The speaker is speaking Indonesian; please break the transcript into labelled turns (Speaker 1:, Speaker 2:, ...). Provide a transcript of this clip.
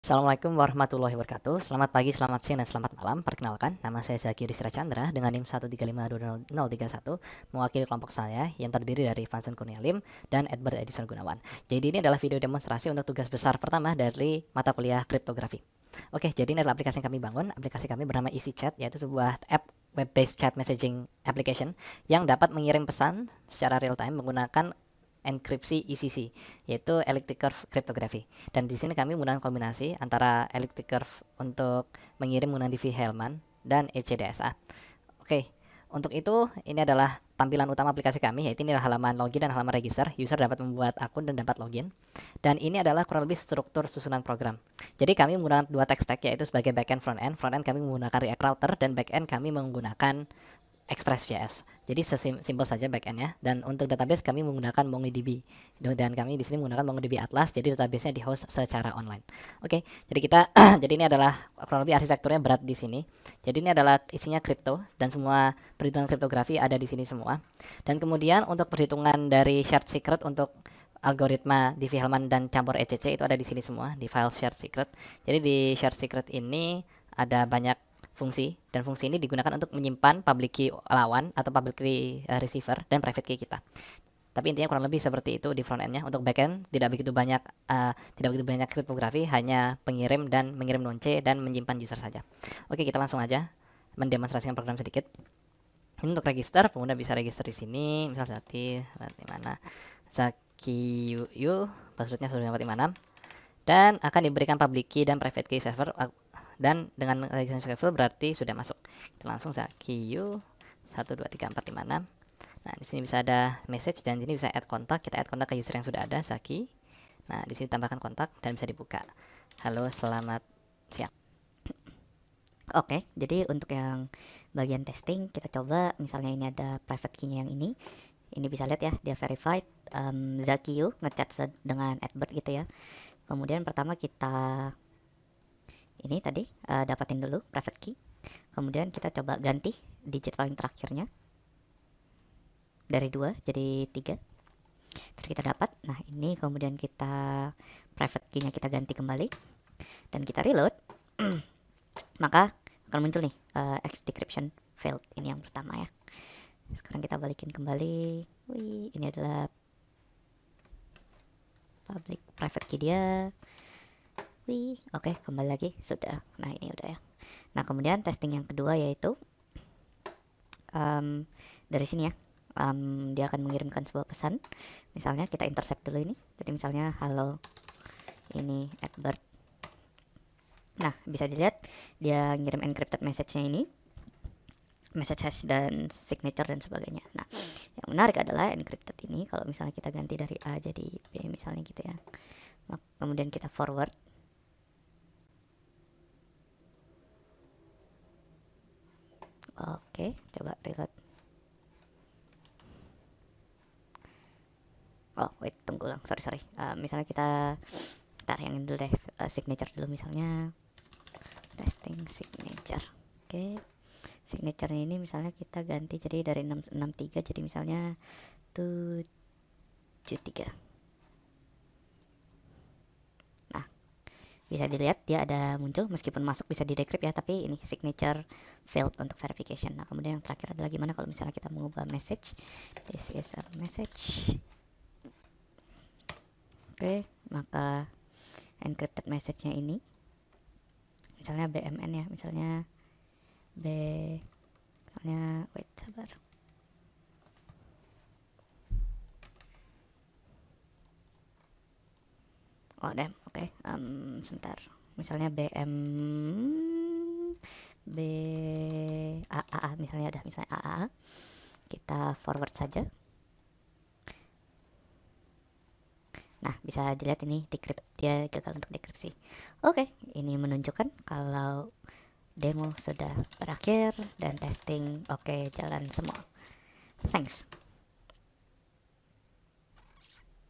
Speaker 1: Assalamualaikum warahmatullahi wabarakatuh. Selamat pagi, selamat siang, dan selamat malam. Perkenalkan, nama saya Zaki Yudhistira Chandra dengan NIM 1352031, mewakili kelompok saya yang terdiri dari Vansun Kurnialim dan Edward Edison Gunawan. Jadi ini adalah video demonstrasi untuk tugas besar pertama dari mata kuliah kriptografi. Oke, jadi ini adalah aplikasi yang kami bangun. Aplikasi kami bernama EasyChat, yaitu sebuah app web-based chat messaging application yang dapat mengirim pesan secara real time menggunakan enkripsi ECC, yaitu elliptic curve cryptography. Dan di sini kami menggunakan kombinasi antara elliptic curve untuk mengirim menggunakan Diffie-Hellman dan ECDSA. Oke, untuk itu ini adalah tampilan utama aplikasi kami, yaitu ini adalah halaman login dan halaman register. User dapat membuat akun dan dapat login. Dan ini adalah kurang lebih struktur susunan program. Jadi kami menggunakan dua tech stack, yaitu sebagai backend frontend. Frontend kami menggunakan React Router dan backend kami menggunakan Express.js. Jadi sesimpel saja backendnya. Dan untuk database kami menggunakan MongoDB. Dan kami di sini menggunakan MongoDB Atlas. Jadi database-nya di host secara online. Oke, jadi kita jadi ini adalah kurang lebih arsitekturnya berat di sini. Jadi ini adalah isinya kripto dan semua perhitungan kriptografi ada di sini semua. Dan kemudian untuk perhitungan dari shared secret untuk algoritma Diffie-Hellman dan campur ECC itu ada di sini semua di file shared secret. Jadi di shared secret ini ada banyak fungsi, dan fungsi ini digunakan untuk menyimpan public key lawan atau public key receiver dan private key kita. Tapi intinya kurang lebih seperti itu di front end-nya. Untuk backend tidak begitu banyak kriptografi, hanya pengirim dan mengirim nonce dan menyimpan user saja. Oke, kita langsung aja mendemonstrasikan program sedikit. Ini untuk register, pengguna bisa register di sini, misal Zaki di mana, Zaki Yu, passwordnya sudah dapat di mana, dan akan diberikan public key dan private key server. Dan dengan registration level berarti sudah masuk. Kita langsung Zakiyu 12345. Nah, di sini bisa ada message dan di sini bisa add kontak. Kita add kontak ke user yang sudah ada, Zaki. Nah, di sini tambahkan kontak dan bisa dibuka. Halo, selamat siang.
Speaker 2: Oke, jadi untuk yang bagian testing kita coba, misalnya ini ada private key-nya yang ini bisa lihat ya, dia verified. Zakiyu ngechat dengan Edward gitu ya. Kemudian pertama kita ini tadi dapatin dulu private key, kemudian kita coba ganti digit paling terakhirnya dari 2 jadi 3, terus kita dapat. Nah, ini kemudian kita private key nya kita ganti kembali dan kita reload. Maka akan muncul nih X decryption failed, ini yang pertama ya. Sekarang kita balikin kembali. Wih, ini adalah public private key dia. Oke, kembali lagi sudah. Nah, ini udah ya. Nah, kemudian testing yang kedua yaitu dari sini ya, dia akan mengirimkan sebuah pesan. Misalnya kita intercept dulu ini. Jadi misalnya halo, ini Edward. Nah, bisa dilihat dia ngirim encrypted message-nya ini, message hash dan signature dan sebagainya. Nah, yang menarik adalah encrypted ini kalau misalnya kita ganti dari A jadi B misalnya gitu ya. Kemudian kita forward. Oke, coba reload. Oh, wait, tunggu lang. Sorry. Misalnya kita tarik yang ini dulu deh, signature dulu misalnya. Testing signature. Oke. Signature ini misalnya kita ganti jadi dari 663 jadi misalnya 73. Bisa dilihat dia ada muncul meskipun masuk bisa di decrypt ya, tapi ini signature failed untuk verification. Nah, kemudian yang terakhir adalah gimana kalau misalnya kita mengubah message. This is a message. Oke, maka encrypted message-nya ini misalnya BMN ya, misalnya wait, sabar. Oh, damn. Oke, sebentar. Misalnya AAA misalnya udah, misalnya AAA. Kita forward saja. Nah, bisa dilihat ini decrypt, dia gagal untuk dekripsi. Oke, ini menunjukkan kalau demo sudah berakhir dan testing oke, jalan semua. Thanks.